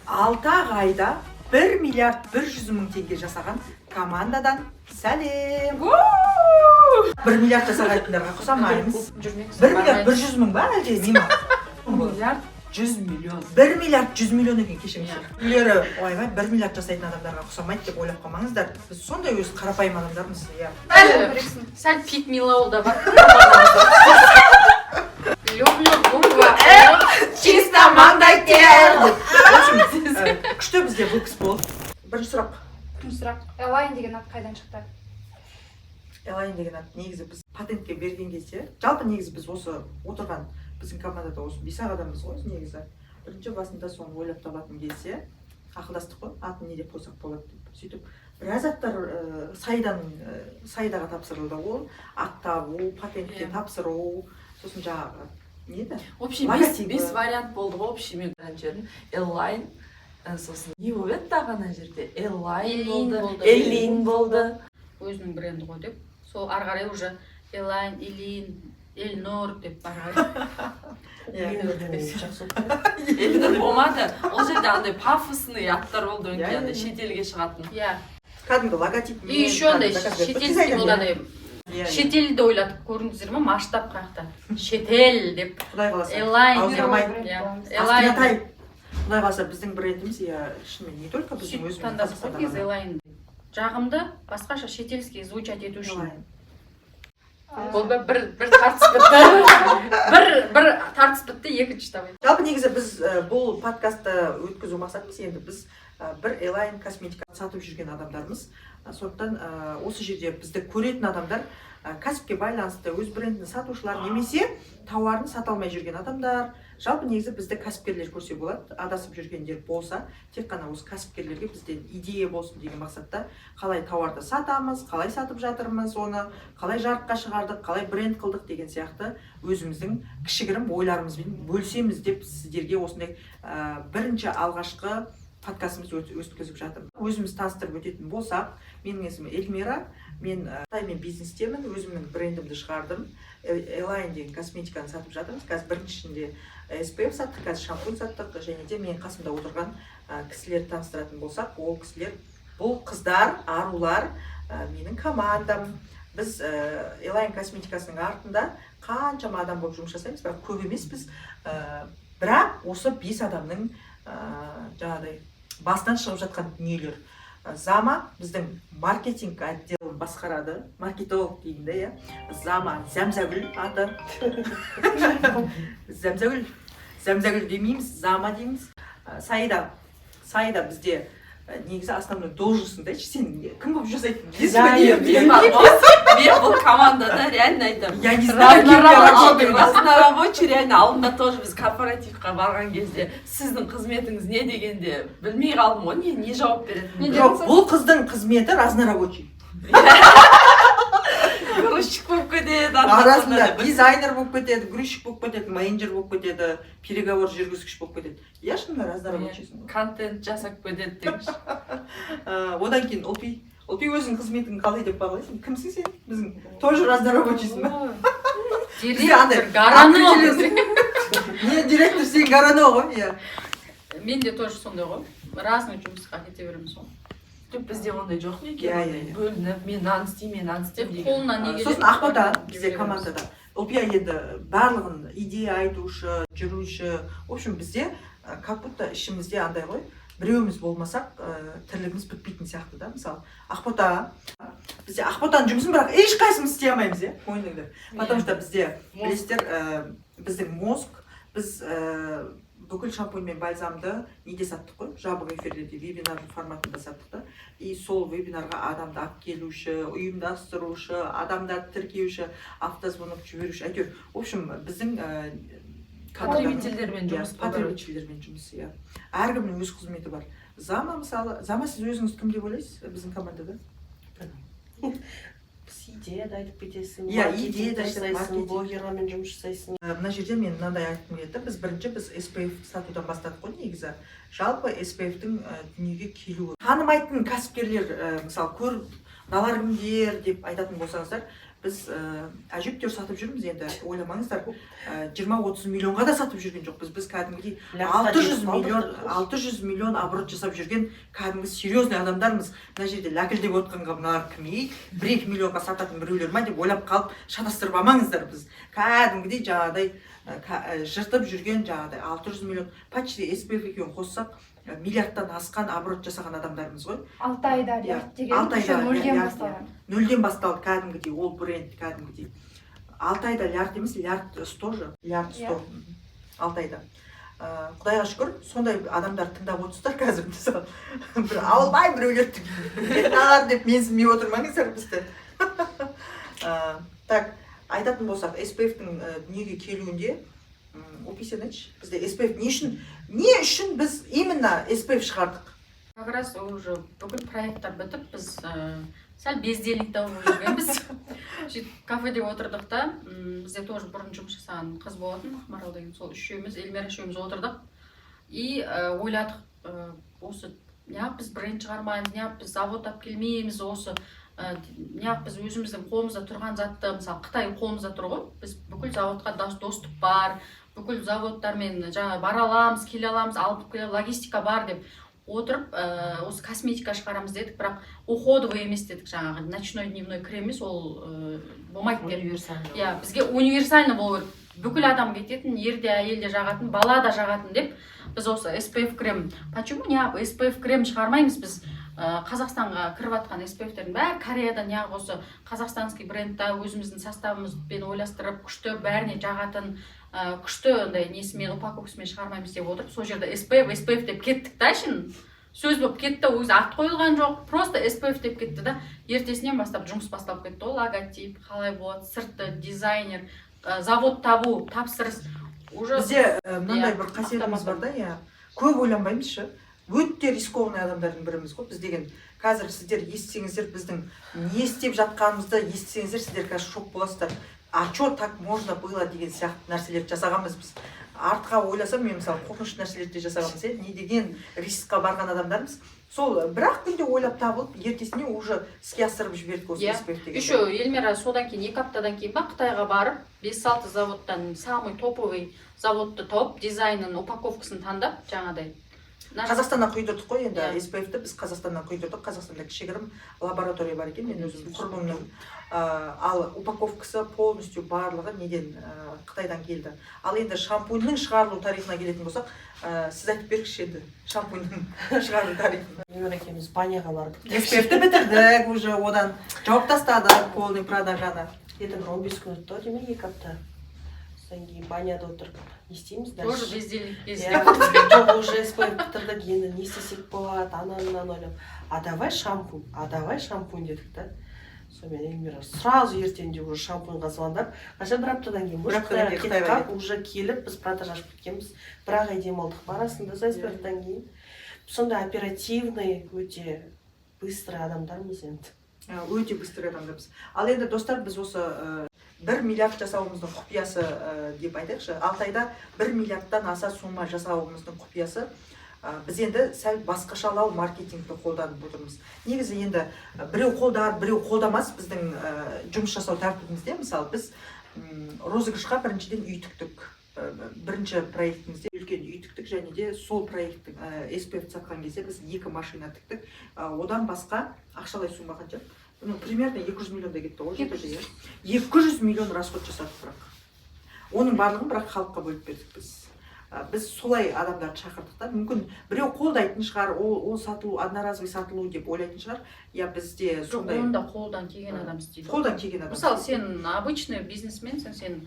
6 айда 1 миллиард 100 мың теңге жасаған командадан сәлем. 1 миллиард жасағандарға құсамаймыз. 1 миллиард 100 мың ба әлде не ма? 1 миллиард 100 миллион. 1 миллиард 100 миллион екен кешіріңіздер. Үйлері ойбай 1 миллиард жасайтын адамдарға құсамайды деп ойлап қалмаңыздар. Біз сондай өз қарапайым адамдармыз, иә. Сәл пик милау да бар. Люблю буква чисто маңдай тер. Күшті бізде выпуск болды. Бірінші сұрақ. Элайн деген ат қайдан шықты? Элайн деген ат негізі біз патентке берген кезде, жалпы негізі біз осы отырған біздің командада осы 5 адамбыз ғой негізі. Бірінші басында соны ойлап табатын кезде ақылдастық қой, атын не деп қойсақ болады деп. Сөйтіп біраз аттар сайдаға тапсырылды. Ол ат табу, патентке тапсыру, сосын жаңағы не еді? Общий 5 вариант болды ғой, общий мен жерін. Элайн, сосын не болып еді ана жерде? Элайн болды, Элин болды. Өзінің бренді ғой деп. Сол ары қарай уже Элайн, Элин, Эльнор деп бара. Эльнор болмады. Ол жерде андай пафосный аттар болды өңкенде, шетелге шығатын. Иә. Кәдімгі логотип. И еще андай шетелский болды. Шетелді ойлатып көрдіңіздер ме? Масштаб қаяқта. Шетел деп. Құдай қаласа. Элайн. Элайн. Құдай қаласа біздің брендіміз, шынымен не только біздің өзіміз қазақстан Элайн. Жағымды, басқаша шетелский звучать ету үшін. Ол бір тартыс бітті. Бір тартыс бітті, екінші табай. Жалпы негізі біз бұл подкастты өткізу мақсатымыз енді біз бір Элайн косметика сатып жүрген адамдармыз. Сондықтан осы жерде бізді көретін адамдар кәсіпке байланысты өз брендін сатушылар немесе тауарын сата алмай жүрген адамдар. Жалпы негізі бізді кәсіпкерлер көрсе болады, адасып жүргендер болса, тек қана осы кәсіпкерлерге бізден идея болсын деген мақсатта қалай тауарды сатамыз, қалай сатып жатырмыз, оны қалай жарыққа шығардық, қалай бренд қылдық деген сияқты өзіміздің кішігірім ойларымызбен бөлісеміз деп сіздерге осындай бірінші алғашқы подкастымыз өткізіп жатырмыз. Өзіміз таныстырып өтетін болсақ, менің есімім Эльмира, мен бизнестемін, өзімнің брендімді шығардым. Элайн деген косметиканы сатып жатырмыз. Қазір біріншісінде SPF саттық, қазір шампунь саттық, және де менің қасымда отырған кісілерді таныстыратын болсақ, ол кісілер, бұл қыздар, арулар, менің командам. Біз Элайн косметикасының артында қаншама адам болып жұмыс жасаймыз, бірақ көп емес біз, бірақ осы 5 адамның жаңағыдай басынан шығып жатқан дүниелер. Зама біздің маркетинг отделін басқарады, маркетолог деймін, иә. Зама Зәмзәгүл аты. Зәмзәгүл демейміз, Зама дейміз. Сайда бізде негізі основной должностындайшы, сен кім болып жасайтын? Мен бұл командада реально айтам. Я не знаю, Разнорабочий реально алдында тоже біз корпоративқа барған кезде сіздің қызметіңіз не дегенде білмей қалдым ғой, не жауап беретін. Жоқ, бұл қыздың қызметі разнорабочий. Грузчик болып кетеді. Арасында дизайнер болып кетеді, грузчик болып кетеді, менеджер болып кетеді, переговор жүргізгіш болып кетеді. Я шынымен разнорабочийсің ғой. Контент жасап кетеді дегенші. Одан кейін Олпи өзің қызметің қалай деп бағалайсың? Кімсің сен? Біздің тоже разнорабочийсің ба? Директор Гарано. Не, директор сен Гарано ғой? Мен де тоже сондай ғой. Разный жұмысқа кете береміз ғой. Бізде ондай жоқ не екен, бөлініп, мен нан істеймін, қолынан не келеді. Сосын Ақбота бізде командада. Олпия енді барлығын идея айтушы, жүруші. В общем, бізде как будто ішімізде андай ғой. Біреуіміз болмасақ, тірлігіміз бітпейтін сияқты да, мысалы. Ақбота, бізде Ақботаның жұмысын бірақ ешқайсымыз істей алмаймыз, мойныңдар. Потому что бізде, білесіздер, біздің мозг, біз бүкіл шампунь мен бальзамды неде саттық қой? Жабық эфирлерде, вебинар форматында саттық та. И сол вебинарға адамды алып келуші, ұйымдастырушы, адамдарды тіркеуші, автозвонок жіберуші, әйтеуір. В общем, біздің потребительдермен жұмыс. Потребительдермен жұмыс, иә. Әркімнің өз қызметі бар. Зама мысалы, Зама сіз өзіңіз кім деп ойлайсыз біздің командада? Идеяда айтып кетесің, идеяда жасайсың, блогермен жұмыс жасайсың. Мына жерде мен мынандай айтқым келеді. Біз SPF сатудан бастадық қой негізі. Жалпы SPF-тің дүниеге келуі. Танымайтын кәсіпкерлер, мысалы, көріп, налар кімдер деп айтатын болсаңыздар, біз әжептәуір сатып жүрміз енді ойламаңыздар 20-30 миллионға да сатып жүрген жоқпыз біз кәдімгідей 600 миллион оборот жасап жүрген кәдімгі серьезный адамдармыз. Мына жерде ләкіл деп отқанға мыналар кім ей 1-2 миллионға сататын біреулер ма деп ойлап қалып шатастырып алмаңыздар. Біз кәдімгідей жаңағыдай жыртып жүрген жаңағыдай 600 миллион почти SPF екеуін қоссақ миллиардтан асқан оборот жасаған адамдармыз ғой. 6 айда лярд деген нөлден басталған. Нөлден басталды кәдімгідей ол бренд кәдімгідей. 6 айда лярд емес, лярд 100 же. Лярд 100. 6 айда. Құдайға шүкір, сондай адамдар тыңдап отырсыздар қазір. Бір албай біреулер тыңдар деп менсінбей отырмаңыздар бізді. Так, айтатын болсақ, SPF-тің дүниеге келуінде описанайыншы. Бізде SPF не үшін біз именно SPF шығардық? Как раз уже бүкіл проекттар бітіп, біз сәл бездельникте болып жүргенбіз. Кафеде отырдық та, бізде тоже бұрын жұмыс жасаған қыз болатын, Ақмарал деген, сол үшеуміз, Эльмира үшеуміз отырдық. И ойладық, осы неғып біз бренд шығармаймыз, неғып біз завод алып келмейміз, осы неғып біз өзіміздің қолымызда тұрған затты, мысалы Қытай қолымызда тұр ғой, біз бүкіл заводқа доступ бар, бүкіл заводтармен жаңа бара аламыз, келе аламыз, алып келе логистика бар деп отырып, осы косметика шығарамыз дедік, бірақ уходовый емес дедік, жаңағы ночной дневной крем емес, ол болмайды деп. Иә, бізге универсальный болу керек. Бүкіл адам кететін, ерде, әйелде жағатын, бала да жағатын деп, біз осы SPF крем. Почему неғып SPF крем шығармаймыз біз? Қазақстанға кіріп атқан SPF-тердің бәрі Кореяда неғып осы қазақстанский брендта өзіміздің составымызбен ойластырып, күшті бәріне жағатын, күшті несімен, упаковкасымен шығармаймыз деп отырып, сол жерде SPF деп кеттік та, сөз болып кетті, өзі ат қойылған жоқ, просто SPF деп кетті да, ертесінен бастап жұмыс бастап кетті, ол логотип, қалай болады, сыртты, дизайнер, завод табу, тапсырыс. Бізде мынандай бір қасиетіміз бар да, көп ойланбаймыз, өте рискованный адамдардың біріміз ғой. Біз деген қазір сіздер естісеңіздер, біздің не істеп жатқанымызды естісеңіздер, сіздер қазір шок боласыздар. А что так можно было деген сияқты нәрселерді жасағанбыз біз. Артқа ойласам, мен мысалы қорқынышты нәрселерді жасағанбыз, не деген рискқа барған адамдармыз. Сол бірақ күнде ойлап табылып, ертесіне уже іске асырып жібердік осы SPF деген. Еще Эльмира содан кейін 2 аптадан кейін ба Қытайға барып, 5-6 заводтан самый топовый заводты тауып, дизайнын, упаковкасын таңдап, жаңадай. Қазақстаннан құйдырдық қой енді, SPF-ті біз Қазақстаннан құйдырдық. Қазақстанда кішігірім лаборатория бар екен, мен өзім құрбымның. Ал упаковкасы полностью барлығы неден Қытайдан келді. Ал енді шампуньның шығарылу тарихына келетін болсақ, сіз айтып беріңізші енді шампуньның шығарылу тарихына. Эльмира екеуміз Баняға бардық. SPF-ті бітірдік уже, одан жауып тастадық полный продажаны. Где-то 15 күн өтті, деме 2 апта. Содан кейін Баняда отырып, не істейміз дальше? Тоже бездельник Жоқ, уже SPF бітірдік, енді не істесек болады, анан ойлап. А давай шампунь дедік та. Сонымен Эльмира сразу ертеңде уже шампуньға звондап, қаша бір аптадан кейін Қытайға уже келіп, біз продаж ашып кеткенбіз. Бірақ айдем алдық барасында SPF-тан кейін. Сонда оперативный, өте быстрый адамдармыз енді. Өте быстрый адамдармыз. Ал енді достар, біз осы 1 миллиард жасауымыздың құпиясы деп айтайықшы. 6 айда 1 миллиардтан аса сумма жасауымыздың құпиясы. Біз енді сәл басқашалау маркетингті қолданып отырмыз. Негізі енді біреу қолдар, біреу қолдамас біздің жұмыс жасау тәртібімізде. Мысалы, біз розыгрышқа біріншіден үй тіктік. Бірінші проектімізде үлкен үй тіктік, және де сол проекттің SPF сатқан кезде біз 2 машина тіктік. Одан басқа ақшалай сумма қанша? Примерно 200 миллионда кетті ғой, 200 миллион расход жасадық бірақ. Оның барлығын бірақ халыққа бөліп бердік біз. Біз солай адамдарды шақырдық та, мүмкін біреу қолдайтын шығар, ол сатылу, одноразовый сатылу деп ойлайтын шығар. Я бізде сондай. Жоқ, онда қолдан келген адам істейді. Қолдан келген адам. Мысалы, сен обычный бизнесменсің, сен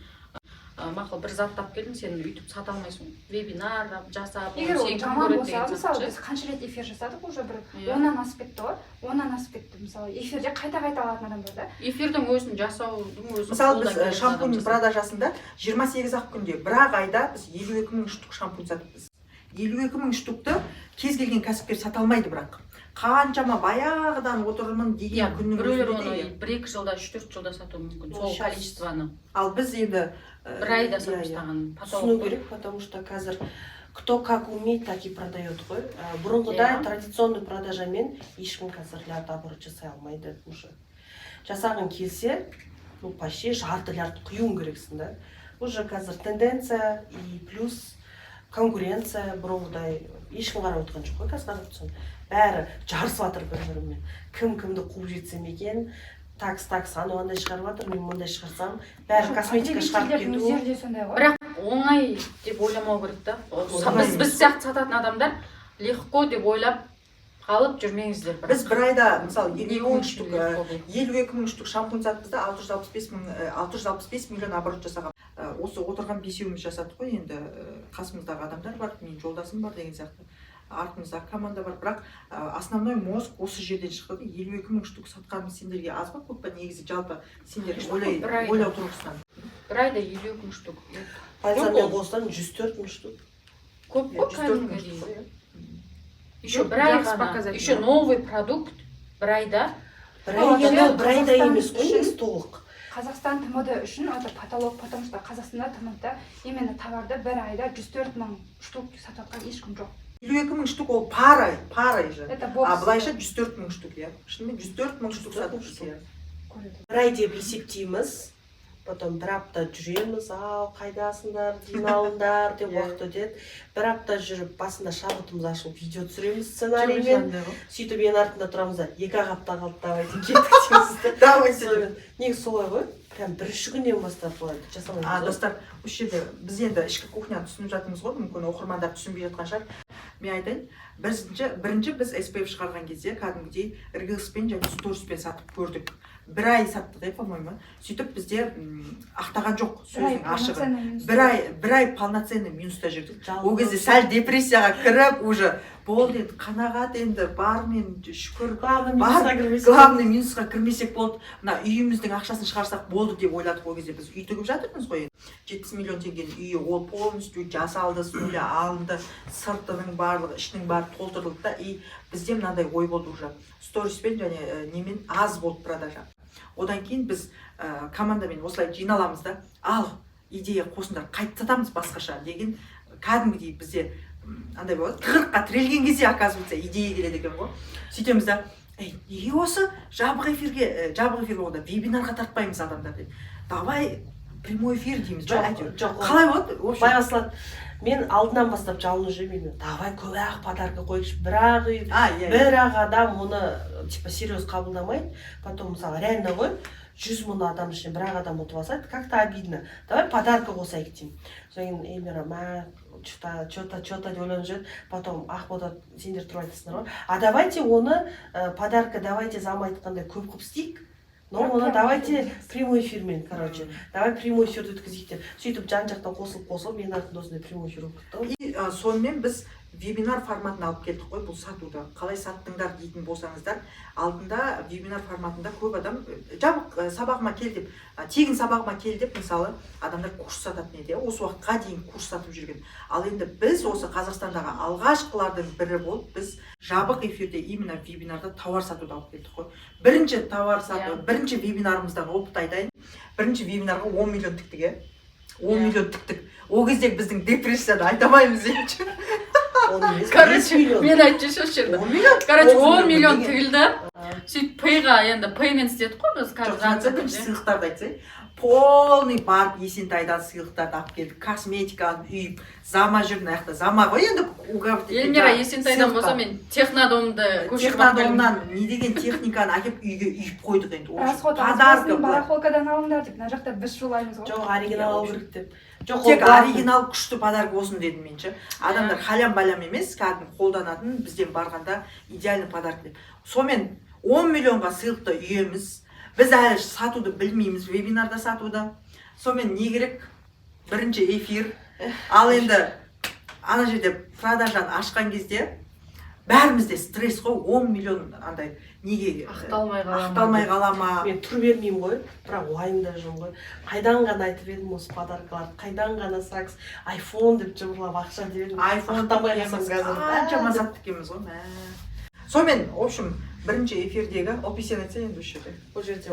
мақұл бір зат тап келдің, сен үйтіп сата алмайсың. Вебинар жасап, егер ол жаман болса, мысалы біз қанша рет эфир жасадық, уже бір 10-нан асып кетті ғой. 10-нан асып кетті. Мысалы, эфирде қайта-қайта алатын адам бар да. Эфирдің өзін жасаудың өзін. Мысалы, біз шампунь продажасында 28-ақ күнде, бірақ айда біз 52 мың штук шампунь сатыппыз. 52 мың штукты кез келген кәсіпкер сата алмайды бірақ. Қаншама баяғыдан отырмын деген күннің біреулер оны 1-2 жылда, 3-4 жылда сатуы мүмкін, сол количествоны. Ал біз енді бір айда сатыстаған түсіну керек, потому что қазір кто как умеет, так и продает ғой. Бұрынғыдай традиционный продажамен ешкім қазір лярд оборот жасай алмайды уже. Жасағын келсе, ну почти жарты лярд құюың керексің да. Уже қазір тенденция и плюс конкуренция бұрынғыдай ешкім қарап отырған жоқ қой, қазір қарап тұрсаң. Бәрі жарысып жатыр бір-бірімен. Кім кімді қуып жетсем екен, такс анау андай шығарып жатыр, мен мындай шығарсам, бәрі косметика шығарып кету. өздері де сондай ғой. бірақ оңай деп ойламау керек та. Біз сияқты сататын адамдар легко деп ойлап қалып жүрмеңіздер. Біз бір айда мысалы 52 мың штук шампунь саттық та 665 миллион оборот жасаған. Осы отырған бесеуіміз жасадық қой, енді қасымыздағы адамдар бар, мен жолдасым бар деген сияқты. Артымыздағы команда бар, бірақ основной мозг осы жерден шықты. 52 мың штук сатқанымыз сендерге аз ба, көп па? Негізі жалпы сендер ойлау тұрғысынан. Бір айда 52 мың штук. Пальцамен қоссаң 104 мың штук. Көп қой кәдімгі дейін. Еще бір ай ғана, еще показать. новый продукт бір айда. Бір айда емес қой, толық. Қазақстан ТМД үшін это потолок, потому что Қазақстанда ТМД именно товарды бір айда 104 мың штук сатыватқан ешкім жоқ. 52 мың штук ол парой же. Это бокс. А былайша 104 мың штук, иә. Шынымен 104 мың штук сатып жүрсе. Бір ай деп есептейміз, потом бір апта жүреміз, ау қайдасыңдар, демалыңдар деп уақыт өтеді. Бір апта жүріп, басында шабытымыз ашып, видео түсіреміз сценариймен. Сөйтіп ең артында тұрамыз да, 2 апта қалды, давайте кеттік дейміз. Давайте. Негізі солай ғой, прям бірінші күннен бастап солай жасамаймыз. Достар, осы жерде біз енді ішкі кухняны түсініп жатырмыз ғой, мүмкін оқырмандар түсінбей жатқан шығар. Мен айтайын, бірінші біз SPF шығарған кезде кәдімгідей іргіліспен және стороспен сатып көрдік. Бір ай саттық, по-моему. Сөйтіп бізде ақтаған жоқ сөздің ашығы. Бір ай полноценный минуста жүрдік. Ол кезде сәл депрессияға кіріп, уже болды енді, қанағат енді, бармен шүкір, главный минусқа кірмесек болды. Мына үйіміздің ақшасын шығарсақ болды деп ойладық. Ол кезде біз үй тігіп жатырмыз ғой. 70 миллион теңгенің үйі, ол полностью жасалды, суля алынды, сыртының барлығы, ішінің бәрі толтырылды да, и бізде мынандай ой болды уже. Сториспен және немен аз болды продажа. Одан кейін біз командамен осылай жиналамыз да, ал идея қосыңдар, қайтып сатамыз басқаша деген кәдімгідей бізде андай болады, тығырыққа тірелген кезде оказывается идея келеді екен ғой. Сөйтеміз да, неге осы жабық эфирге болғанда вебинарға тартпаймыз адамдар деп. Давай прямой эфир дейміз ба, әйтеуір. Қалай болады? Былай басталады. Мен алдынан бастап жалынып жүрмеймін. Давай көп подарка қойшы, бірақ адам оны типа серьез қабылдамайды. Потом мысалы реально ғой, 100 мың адам ішінде бірақ адам ұтып алса, как-то обидно. Давай подарка қосайық деймін. Содан кейін Эмира, что-то деп ойланып жүреді. Потом ақбота сендер тұрып айтасыңдар ғой. А давайте оны подарка давайте зам айтқандай көп қылып істейік. Но оны давайте прямой эфирмен, короче. Давай прямой эфирді өткізейік деп. Сөйтіп жан-жақтан қосылып, мен артында осындай прямой эфир өткізді. И сонымен біз вебинар форматын алып келдік қой, бұл сатуды. Қалай саттыңдар дейтін болсаңыздар, алдында вебинар форматында көп адам жабық сабағыма кел деп, тегін сабағыма кел деп, мысалы, адамдар курс сататын еді. Осы уақытқа дейін курс сатып жүрген. Ал енді біз осы Қазақстандағы алғашқылардың бірі болып, біз жабық эфирде именно вебинарда тауар сатуды алып келдік қой. Бірінші тауар сату, бірінші вебинарымыздан опыт айтайын. Бірінші вебинарға 10 миллион тіктік, 10 миллион тіктік. Ол кезде біздің депрессияны айтамаймыз енді. Короче, мен айтшы жерді. Короче, 10 миллион тігілді. Сөйтіп пейға, енді пеймен істедік қой біз қазір сыйлықтарды айтсай. Полный барып Есентайдан сыйлықтарды алып келдік. Косметиканы үйіп, зама жүрдің аяқта. Зама ғой енді Эльмира Есентайдан болса мен технодомды технодомнан не деген техниканы әкеп үйге үйіп қойдық енді. Расход азбасын барахолкадан алыңдар деп, мына жақта біз шулаймыз ғой. Жоқ, оригинал алу керек деп. Тек оригинал күшті подарок болсын дедім мен ше. Адамдар халям-балям емес, кәдімгі қолданатын, бізден барғанда идеальный подарок деп. Сонымен 10 миллионға сыйлықты үйеміз. Біз әлі сатуды білмейміз, вебинарда сатуды. Сонымен не керек? Бірінші эфир. Ал енді ана жерде продажаны ашқан кезде бәрімізде стресс қой, 10 миллион андай неге ақталмай қалама. Мен тұр бермеймін ғой, бірақ уайымда жүрмін ғой. Қайдан ғана айтып едім осы подаркаларды, қайдан ғана сакс, айфон деп жыбырлап ақша деп едім. Айфон таппай қалсам қазір. Қаншама саттық екенбіз ғой. Сонымен, в общем, бірінші эфирдегі Опи сен айтса енді осы жерде. Ол жерде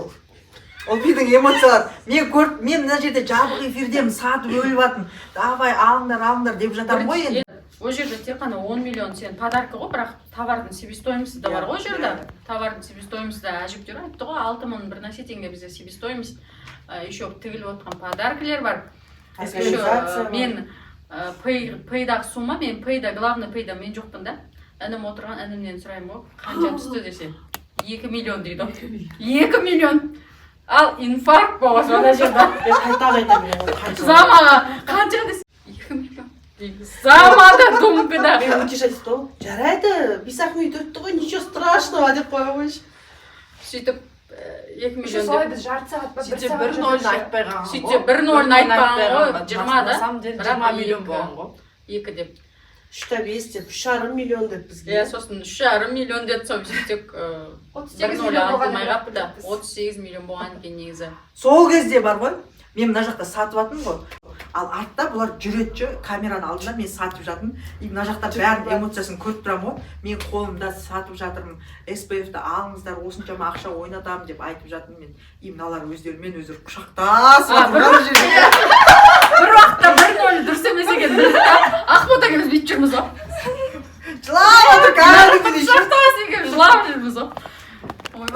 Опидің эмоциялары. Мен мына жерде жабық эфирдемін, сатып өліп атын. Давай алыңдар деп жатамын ғой енді. ол жерде тек қана 10 миллион сен подарка ғой, бірақ товардың себестоимости да бар ғой жерде. Товардың себестоимости да әжептәуір айтты ғой, 6000 бір нәрсе теңге бізде себестоимость. Еще тігіліп отқан подаркалер бар. Еще мен пейдағы сумма, мен пейда, главный пейда мен жоқпын да. Інім отырған, інімнен сұраймын ғой, қанша түсті десе. 2 миллион дейді. 2 миллион. Ал инфаркт болған жана жерде. Қайта Замаға қанша десе 2 миллион. Замада думкада. Мен өте айтты, жарайды, 5-ақ минут өтті ғой, ничего страшного деп қоя қойшы. Сөйтіп 2 миллион. Солай біз жарты сағат па 1 сөйтсе сағат 1-0 айтпай қалған ғой. Сөйтсе 1-0 айтпаған ғой, 20 да. На самом деле 20 миллион болған ғой. 2 деп. 3-5 деп, 3,5 миллион деп бізге. Сосын 3,5 миллион деп сөйтсек 1-0 айтылмай қапты да. 38 миллион болған екен негізі. сол кезде бар ғой, мен мына жақта сатып жатырмын ғой, ал артта бұлар жүреді, камераның алдында мен сатып жатырмын, и мына жақта бәрін эмоциясын көріп тұрамын ғой, мен қолымда сатып жатырмын, SPF-ті алыңыздар, осыншама ақша ойнатамын деп айтып жатырмын мен, и мыналар өздерімен өздері құшақтасып бір уақытта 1-0 дұрыс емес екен. Ақбота екеуміз бүйтіп жүрміз ғой. жылап отыр кәдімгідей. Құшақтасып екеуміз жылап жүрміз ғой.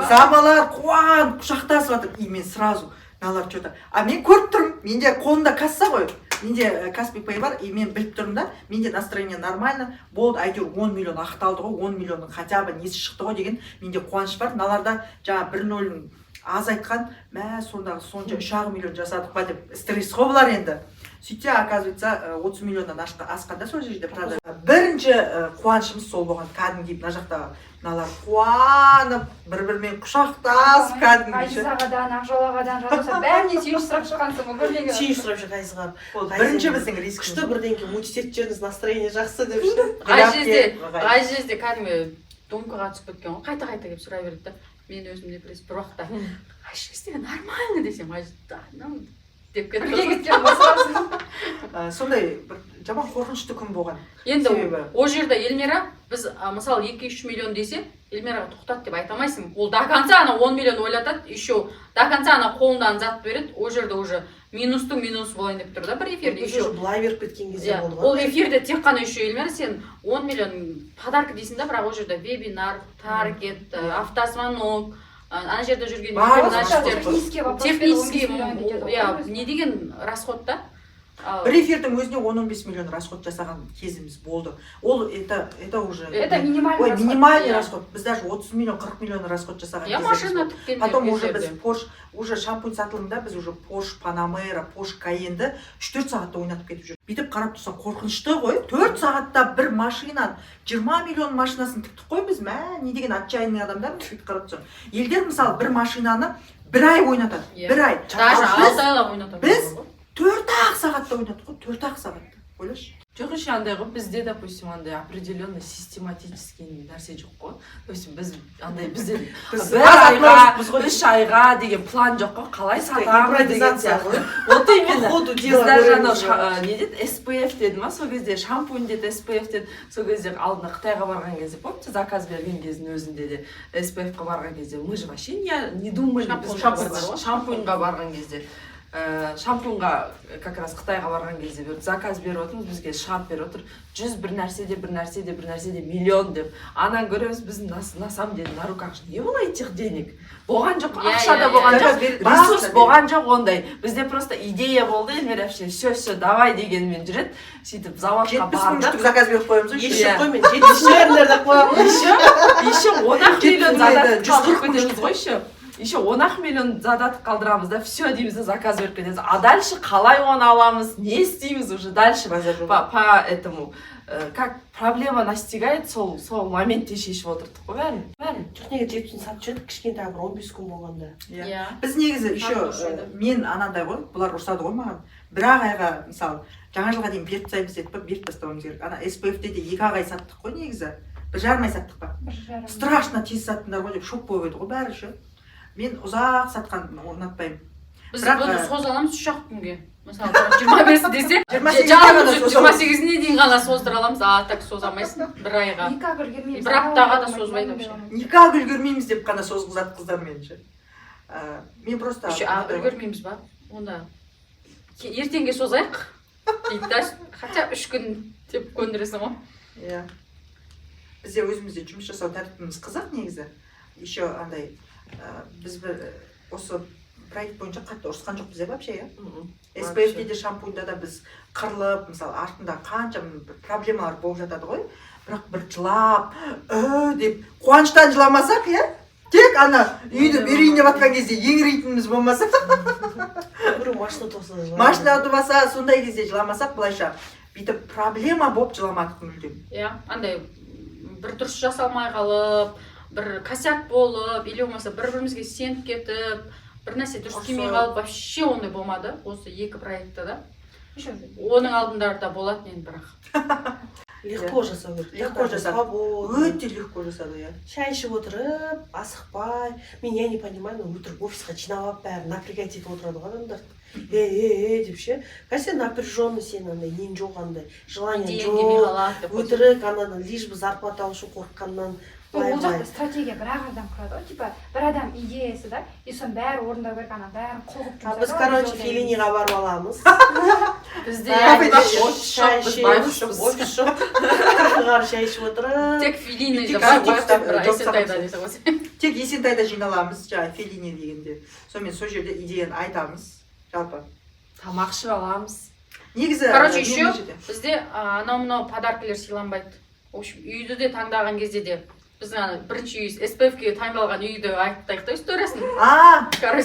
Замалар қуанып құшақтасып жатыр, и мен сразу мыналар что-то, а мен көріп тұрмын, менде қолымда касса ғой, менде Каспий Пэй бар, и мен біліп тұрмын да, менде настроение нормально, болды, әйтеуір 10 миллион ақталды ғой, 10 миллионның хотя бы несі шықты ғой деген менде қуаныш бар. Мыналарда жаңа 1-0 аз айтқан, мә сондағы сонша 3,5 миллион жасадық па деп стресс ғой бұлар енді. Сөйтсе, оказывается, 30 миллионнан асқанда сол жерде продаж. Бірінші қуанышымыз сол болған, кәдімгідей мына жақта мыналар қуанып, бір-бірімен құшақтасып кәдімгідей. Айзағадан, Ақжол жазылса, бәрінен сүйіш сұрап шыққансың ғой, бірдеңе. Сүйіш сұрап жүр Айзаға. Бірінші біздің риск. Күшті бірдеңке, мультисертеріңіз настроение жақсы деп ше. Қай жерде кәдімгі думкаға түсіп кеткен ғой, қайта-қайта келіп сұрай берді да. Мен өзім депресс бір уақытта қай жерде нормально десем, деп кетті. Бірге кеткен болсаң. Сондай бір жаман қорқынышты күн болған. Енді ол жерде Эльмира, біз мысалы 2-3 миллион десе, Эльмираға тоқтат деп айтамайсың. Ол до конца ана 10 миллион ойлатады, еще до конца ана қолынан зат береді, ол жерде уже минустың минус болайын деп тұр да бір эфирде. Еще былай беріп кеткен кезде болды ғой. Ол эфирде тек қана еще Эльмира сен 10 миллион подарка дейсің да, бірақ ол жерде вебинар, таргет, автозвонок, ана жерде жүрген технический, не деген расход да. Бір эфирдің өзіне 10-15 миллион расход жасаған кезіміз болды. Ол это уже минимальный расход. Біз даже 30 миллион, 40 миллион расход жасаған кезіміз болды. Потом уже біз Porsche, уже шампунь сатылымда біз уже Porsche Panamera, Porsche Cayenne 3-4 сағатта ойнатып кетіп жүрдік. Бүйтіп қарап тұрсаң қорқынышты ғой. 4 сағатта бір машина, 20 миллион машинасын тіктік қой біз. Мә, не деген отчаянный адамдар бүйтіп қарап тұрсаң. Елдер мысалы бір машинаны бір ай ойнатады. Бір ай. Даже 6 айлап ойнатады. Біз 4-ақ сағатта ойнадық қой, 4-ақ сағатта. Ойлашы. Жоқ еще андай ғой, бізде, допустим, андай определенный систематический нәрсе жоқ қой. То есть біз андай бізде бір айға, 3 айға деген план жоқ қой, қалай сатамыз деген сияқты. Вот именно. Біз даже анау не деді, SPF деді ма, сол кезде шампунь деді, SPF деді. Сол кезде алдында Қытайға барған кезде, помните, заказ берген кездің өзінде де SPF-қа барған кезде, мы же вообще не думали, біз шампуньға барған кезде. Шампуньға как раз Қытайға барған кезде заказ беріп отырмыз, бізге шарт беріп отыр, 100 бір нәрседе миллион деп. Анан көреміз, біз на самом деле на руках не было этих денег. Болған жоқ, ақша да болған жоқ, ресурс болған жоқ ондай. Бізде просто идея болды, Эльмира вообще все, давай дегенмен жүреді. Сөйтіп заводқа бардық. 70 000 заказ беріп қоямыз ғой. Еще қоймен, 70 қоямыз. Еще 10 миллион задатық қалдырып кетеміз ғой еще. Еще 10 миллион задатық қалдырамыз да, все дейміз да, заказ беріп кетеміз. А дальше қалай оны аламыз, не істейміз уже дальше по этому, как проблема настигает, сол моментте шешіп отырдық қой бәрін. Жоқ неге жетпісін сатып жүрдік, кішкентай бір 15 күн болғанда. Біз негізі еще мен анандай ғой, бұлар ұрсады ғой маған. Бір-ақ айға, мысалы, жаңа жылға дейін беріп тастаймыз дедік па, беріп тастауымыз керек. Ана SPF-те де 2 ай саттық қой негізі. 1,5 ай саттық па. Страшно тез саттыңдар ғой деп шок болып еді ғой бәрі ше. Мен ұзақ сатқан орнатпаймын. Біз бұны созаламыз 3 күнге. Мысалы, 25 десе, 28-іне дейін ғана создыра аламыз, а так созамайсың бір айға. Бір аптаға да созбайды вообще. Никак үлгермейміз деп қана созғызады қыздар меніңше. Мен просто... Үлгермейміз ба? Онда ертеңге созайық. дейді да, хотя 3 күн деп көндіресің ғой. Иә. Бізде өзімізде жұмыс жасау тәртібіміз қызық негізі. Еще андай біз бір осы проект бойынша қатты ұрысқан жоқпыз вообще, иә. СПФ-те де шампуньда да біз қырылып, мысалы артында қанша проблемалар болып жатады ғой. Бірақ бір жылап, деп қуаныштан жыламасақ, иә? Тек ана үйді үйреніп жатқан кезде еңірейтініміз болмаса, біреу машина тоқса машина тұрмаса, сондай кезде жыламасақ, былайша бүйтіп проблема болып жыламадық мүлдем. Иә, андай бір дұрыс жасалмай қалып, бір косяк болып, или болмаса бір-бірімізге сеніп кетіп, бір нәрсе дұрыс келмей қалып, вообще ондай болмады осы 2 проектта да. Оның алдындарда болатын енді бірақ. легко жасау керек. Легко жасады. Өте легко жасады, иә. Шай ішіп отырып, асықпай, мен я не понимаю, өтірік офисқа жинап бәрі напрягать етіп отырады ғой адамдар. Деп ше. Қазір напряженный сен андай нең жоқ андай, желание жоқ. Өтірік анадан лишь бы зарплата алу үшін қорыққаннан. Ол жақта стратегия бір адам құрады ғой, типа бір адам идеясы да, и соның бәрі орындау керек, ана бәрін қоғып жұмсады. Біз, короче, Феллиниға барып аламыз. Бізде офис жоқ. Шай ішіп отырып. Тек Феллини Тек Есентайда жиналамыз, жаңа Феллини дегенде. Сонымен сол жерде идеяны айтамыз, жалпы. тамақ ішіп аламыз. Негізі, короче, еще бізде анау-мынау подаркілер сыйланбайды. В общем, үйді де таңдаған кезде де біздің бірінші үй, СПФ-ке таңдалған үйді айтайық та историясын.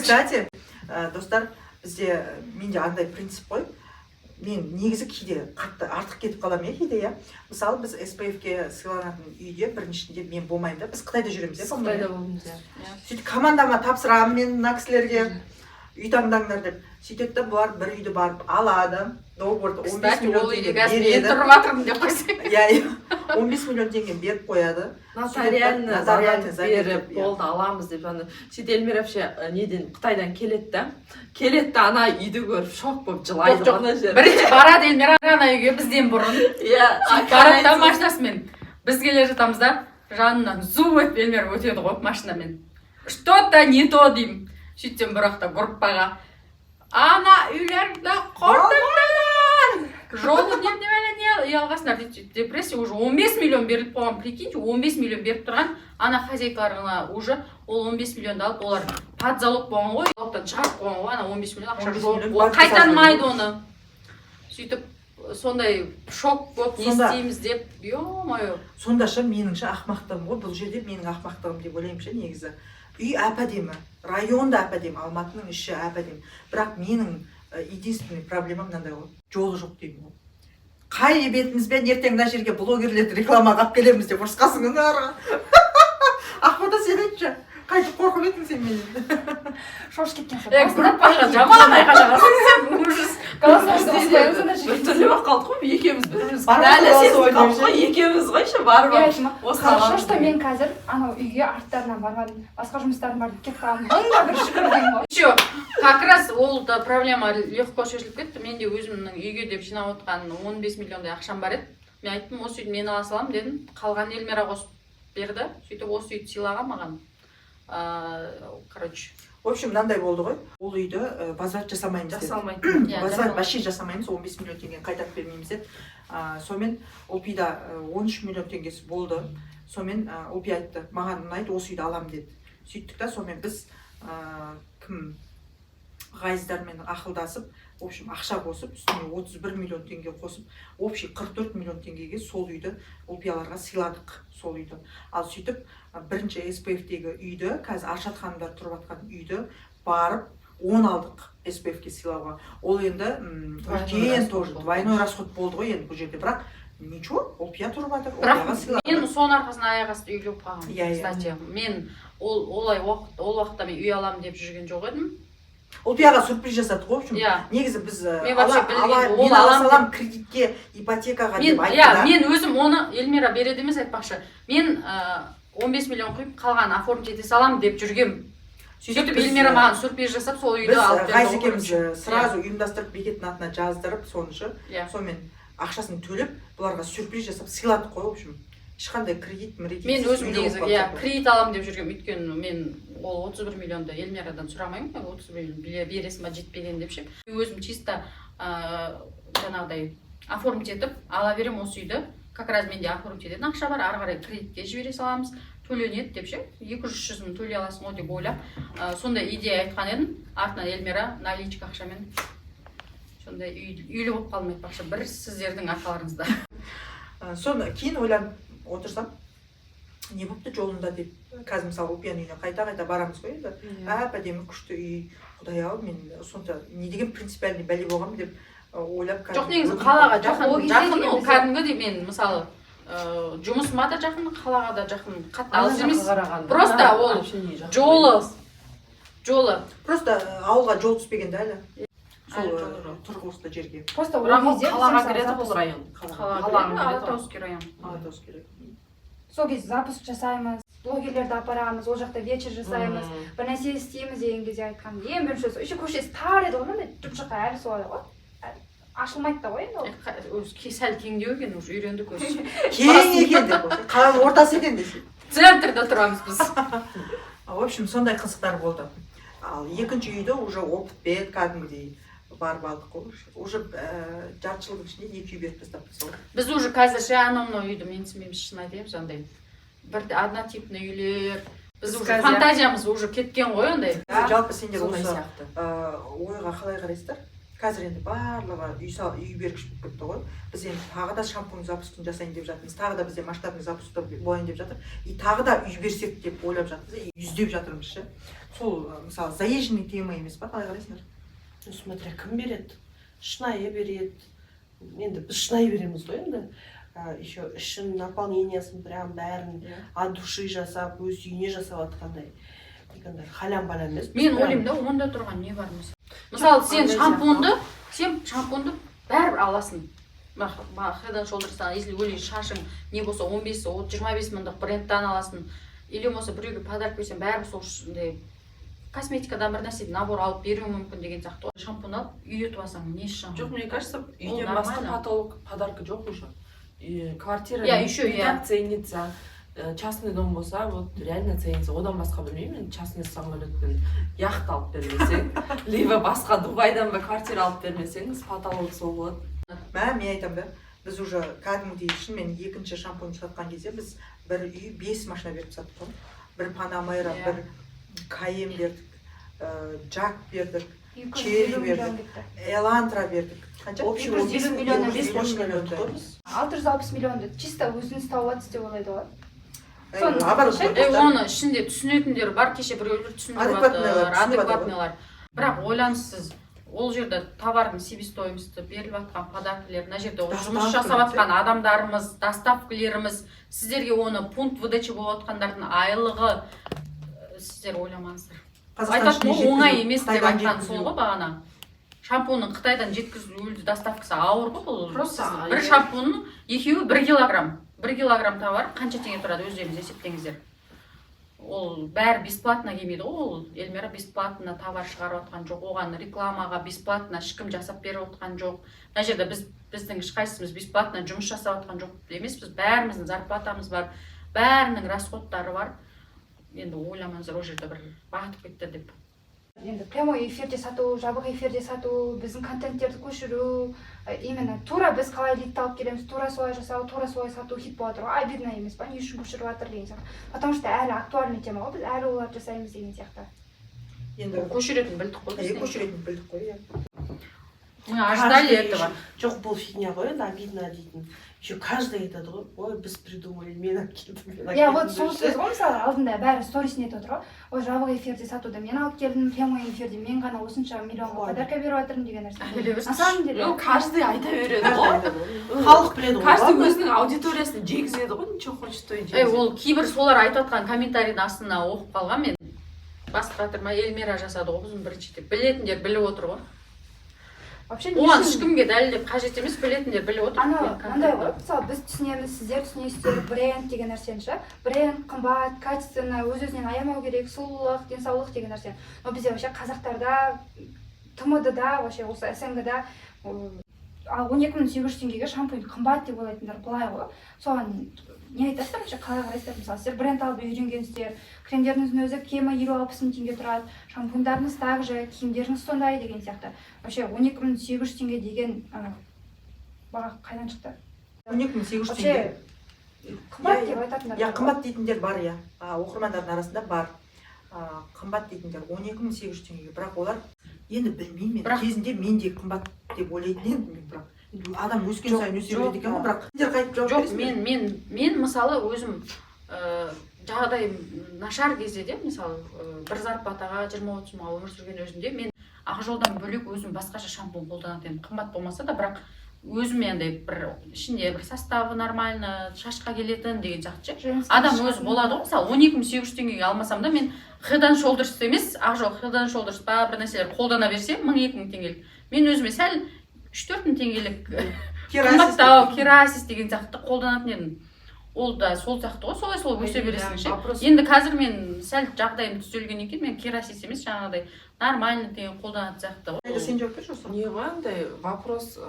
Кстати, достар, бізде менде андай принцип қой. Мен негізі кейде қатты артық кетіп қалам, кейде, иә. Мысалы, біз СПФ-ке сыйланатын үйде біріншінде мен болмаймын да, біз Қытайда жүреміз, иә? Қытайда болдыңыз, иә. Сөйтіп командама тапсырамын мен мына кісілерге үй таңдаңдар деп. Сөйтеді да бұлар бір үйді барып алады. Договорды 15 миллион теңге береді. Тұрып жатырмын деп қойсаң. Иә, 15 миллион теңге беріп қояды. Нотариально беріп болды аламыз деп ана сөйтіп Эльмира вообще неден Қытайдан келеді да ана үйді көріп шок болып жылайды ана жер. Бірінші барады Эльмира ана үйге бізден бұрын. Иә, барады да машинасымен. Біз келе жатамыз да жанынан зу етіп Эльмира өтеді ғой машинамен. Что-то не то деймін. Сөйтсем бірақта группаға ана үйлерді қордыңдар! Жолы не ұялғасындар дейді. Депрессия уже 15 миллион беріліп қойған, прикиньте, 15 миллион беріп тұрған ана хозяйкаларына уже ол 15 миллионды алып, олар подзалог болған ғой, залогтан шығарып қойған ғой, ана 15 миллион ақша жоқ, қайтармайды оны. Сөйтіп сондай шок болып не істейміз деп, ё-моё. Сондаша меніңше ақмақтығым ғой, бұл жерде менің ақмақтығым деп ойлаймын ше, негізі. Үй әп-әдемі, районда әп-әдемі, Алматының іші әп-әдемі. Бірақ менің единственный проблемам мынандай ғой, жолы жоқ деймін ғой. Қай бетімізбен ертең мына жерге блогерлерді рекламаға алып келеміз деп ұрысқасың ары. Ақбота сен айтшы, қайтып қорқып едің сен менен. Шош кеткен соң. Группаға жаман айқа жағасың. Ужас. бір түрлі болып қалдық қой, екеуміз біріміз екеуміз ғой ше барып. Хорошо, что мен қазір анау үйге арттарынан бармадым. Басқа жұмыстарым бар деп кетіп қалдым. Мыңға бір шүкір деймін ғой. Еще, как раз ол да проблема легко шешіліп кетті. Мен де өзімнің үйге деп жинап отқан 15 миллиондай ақшам бар еді. Мен айттым, осы үйді мен ала салам дедім. Қалған Эльмира қосып берді. Сөйтіп осы үйді сыйлаған маған. Короче. В общем, мынандай болды ғой. Ол үйді возврат жасамаймыз деді. Жасалмайды. Возврат вообще жасамаймыз, 15 миллион теңгені қайтарып бермейміз деді. Сонымен Олпида 13 миллион теңгесі болды. Сонымен Олпи айтты, маған ұнайды, осы үйді аламын деді. Сөйттік та, сонымен біз кім ғайыздармен ақылдасып, в общем, ақша қосып, үстіне 31 миллион теңге қосып, общий 44 миллион теңгеге сол үйді Олпияларға сыйладық, сол үйді. Ал сөйтіп, бірінші СПФ-тегі үйді, қазір Аршат ханымдар тұрып жатқан үйді барып 10 алдық СПФ-ке сыйлауға. Ол енді үлкен тоже двойной расход болды ғой енді бұл жерде, бірақ ничего, Олпия тұрып жатыр, Олпияға сыйладық. Мен соның арқасында аяқ асты үйлі болып қалғанмын. Кстати, мен ол уақытта мен үй аламын деп жүрген жоқ едім. Олпияға сюрприз жасадық, в общем. Негізі біз мен ала салам кредитке, ипотекаға деп айтты. Мен өзім оны Эльмира береді емес айтпақшы. Мен 15 миллион құйып қалған оформить ете салам деп жүргем. Сөйтіп Эльмира маған сюрприз жасап сол үйді алып берді. Біз Ғайз екеуміз сразу ұйымдастырып бекеттің атына жаздырып, соншы, сонымен ақшасын төлеп, бұларға сюрприз жасап сыйладық қой, в общем. Ешқандай кредит, мен өзім негізі кредит алам деп жүргем, өйткені мен ол 31 миллионды Эльмирадан сұрамаймын, 31 миллион бересің ба жетпеген деп ше. Өзім чисто жаңағыдай оформить етіп ала беремін осы үйді. Как раз менде оформить ететін ақша бар, ары қарай кредитке жібере саламыз, төленеді деп ше, 200-300 мың төлей аласың ғой деп ойлап, сондай идея айтқан едім. Артынан Эльмира наличка ақшамен сондай үйлі болып қалдым айтпақшы, бір сіздердің арқаларыңызда. Соны кейін ойланып отырсам, не болыпты жолында деп, қазір мысалы Ұлпияның үйіне қайта барамыз ғой енді. Әп-әдемі күшті үй, Құдай-ау, мен сонда не деген принципиальный бәле болғанмын деп ойлап. Жоқ, негізі қалаға жақын ол кәдімгі мен мысалы жұмысыма да жақын, қалаға да жақын, қатты алыс емес. Просто ол жолы. Просто ауылға жол түспегенде әлі. Сол тұрғылықты жерге. Просто қалаға кіреді бұл район. Қалаға Алатауский район. Сол кезде запуск жасаймыз, блогерлерді апарамыз, ол жақта вечер жасаймыз, бір нәрсе істейміз деген кезде айтқан. Ең бірінші еще көшесі тар еді ғой, жұмшаққа әлі солай ғой. Ашылмайды да ғой енді. Сәл кеңдеу екен, уже үйрендік өзі. Кең екен деп, қаланың ортасы екен десе. Центрда тұрамыз біз. В общем, сондай қызықтар болды. Ал екінші үйді уже опытпен кәдімгідей барып алдық қой. Уже жарты жылдың ішінде 2 үй беріп тастапты сол. Біз уже қазірше анау үйді менсінбейміз, шын айтайын, жаңағыдай. Бір однотипный үйлер. Біз уже фантазиямыз уже кеткен ғой ондай. Жалпы сендер осы ойға қалай қарайсыздар? Қазір енді барлығы үй бергіш болып кетті ғой. Біз енді тағы да шампунь запускын жасайын деп жатырмыз. Тағы да бізде масштабный запуск болайын деп жатыр. И тағы да үй берсек деп ойлап жатырмыз. Жүздеп жатырмыз ше. Сол мысалы заезженный тема емес па? Қалай қарайсыңдар? Смотря кім береді, шынайы береді. Енді біз шынайы береміз ғой енді. Еще ішін наполнениясын прям бәрін от души жасап, өз үйіне жасап атқандай. Халям-балям емес. Мен ойлаймын да, онда тұрған не бар мысалы. Мысалы, сен шампунды бәрібір аласың. Head and Shoulders'тан, если ойлай шашың не болса 15-25 мыңдық брендтан аласың. Или болса біреуге подарок берсең, бәрібір сол косметикадан бір нәрсе набор алып беруі мүмкін деген сияқты. Шампунь алып үйретіп алсаң, не шампунь? Жоқ, мне кажется, үйден басқа подарка жоқ уже. Квартира так ценится. Частный дом болса, вот реально ценится. Одан басқа білмеймін, частный самолеттен яхт алып бермесең, либо басқа Дубайдан ба квартира алып бермесеңіз, потолок сол болады. Мен айтамын да, біз уже кәдімгідей шынымен екінші шампунь сатқан кезде біз бір үй 5 машина беріп саттық қой. Бір Панамера, бір Каем бердік, Джак бердік, Черри бердік, Элантра бердік. В общем, 250 миллионнан 5 машина бердік қой біз. 660 миллионды чисто өзіңіз тауып аласыз деп ойлайды ғой. Оны ішінде түсінетіндер бар, кеше біреулер түсіндіріп жатыр, адекватныйлар. Бірақ ойлансыз, ол жерде товардың себестоимости беріліп жатқан подаркілер, мына жерде жұмыс жасап жатқан адамдарымыз, доставкілеріміз, сіздерге оны пункт выдача болып жатқандардың айлығы сіздер ойламаңыздар. Айтатын оңай емес деп айтқан сол ғой бағана. Шампунның Қытайдан жеткізілуі доставкасы ауыр ғой бұл. Бір шампунның екеуі 1 килограмм. 1 килограмм товар қанша теңге тұрады, өздеріңіз есептеңіздер. Ол бәрі бесплатно келмейді ғой, ол Эльмира бесплатно товар шығарып отқан жоқ, оған рекламаға бесплатно ешкім жасап беріп отқан жоқ. Мына жерде біздің ешқайсымыз бесплатно жұмыс жасап отқан жоқ емеспіз, бәріміздің зарплатамыз бар, бәрінің расходтары бар. Енді ойламаңыздар, ол жерде бір батып кетті деп. Енді прямой эфирде сату, жабық эфирде сату, біздің контенттерді көшіру, именно тура біз қалай лидті алып келеміз, тура солай жасау, тура солай сату хит болады ғой, обидно емес па, не үшін көшіріп жатыр деген сияқты. Потому что әлі актуальный тема ғой, біз әлі оларды жасаймыз деген сияқты. Енді көшіретін білдік қой. Көшіретін білдік қой, Мы ожидали этого. Жоқ, бұл фигня ғой, енді обидно дейтін. Еще каждый айтады ғой, ой, біз придумали, мен әкелдім. Я вот сол сөз ғой, мысалы алдында бәрі сторисіне айтып отыр ғой, ой, жабық эфирде сатуды мен алып келдім, прямой эфирде мен ғана осынша миллионға подарка беріп жатырмын деген нәрсе. На самом деле, каждый айта береді ғой. Халық біледі ғой. Каждый өзінің аудиториясын жегізеді ғой, ничего хочет то и жегізеді. Ол кейбір солар айтып отқан комментарийдің астына оқып қалған мен. Басқа тұрмай Эльмира жасады ғой, біздің бірінші деп. Білетіндер біліп отыр ғой. Оған ешкімге дәлелдеп қажет емес, білетіндер біліп отыр. Андай ғой, мысалы біз түсінеміз, сіздер түсінесіздер, бренд деген нәрсені ше. Бренд қымбат, качественно, өз-өзінен аямау керек, сұлулық, денсаулық деген нәрсе. Но бізде вообще қазақтарда, ТМД-да, вообще осы СНГ-да 12.800 теңгеге шампунь қымбат деп ойлайтындар былай ғой. Соған не айтасыздар, вообще қалай қарайсыздар? Мысалы, сіздер бренд алып үйренгенсіздер, кремдеріңіздің өзі кемі 50-60 мың теңге тұрады, шампуньдарыңыз также, киімдеріңіз сондай деген сияқты. Вообще 12.800 теңге деген баға қайдан шықты? 12.800 Вообще теңге. қымбат деп айтатындар. Иә, қымбат дейтіндер бар, иә. Оқырмандардың арасында бар. Қымбат дейтіндер 12.800 теңгеге, бірақ олар енді білмеймін мен. Кезінде мен де қымбат деп ойлайтын едім, бірақ адам өскен сайын өсе береді екен ғой, бірақ сендер қайтып жауап жоқ, бересіңдер. мен мысалы өзім жағдайым нашар кезде де, мысалы бір зарплатаға 20-30 мыңға өмір сүрген өзімде мен Ақжолдан бөлек өзім басқаша шампунь қолданатын едім. Қымбат болмаса да, бірақ өзіме андай бір ішінде бір составы нормально, шашқа келетін деген сияқты ше. Адам өзі болады ғой. Мысалы 12.800 теңгеге алмасам да мен Head and Shoulders емес, Ақжол Head and Shoulders ба бір нәрселер қолдана берсем 1000-2000 теңгелік. Мен өзіме сәл 3-4 теңгелік қымбаттау керасис деген сияқты қолданатын едім. Ол да сол сияқты ғой, солай өсе бересің ше. Енді қазір мен сәл жағдайым түзелгеннен кейін мен керасис емес, жаңағыдай нормально деген қолданатын сияқты ғой. Сен жауап берші осы. Не ғой андай вопрос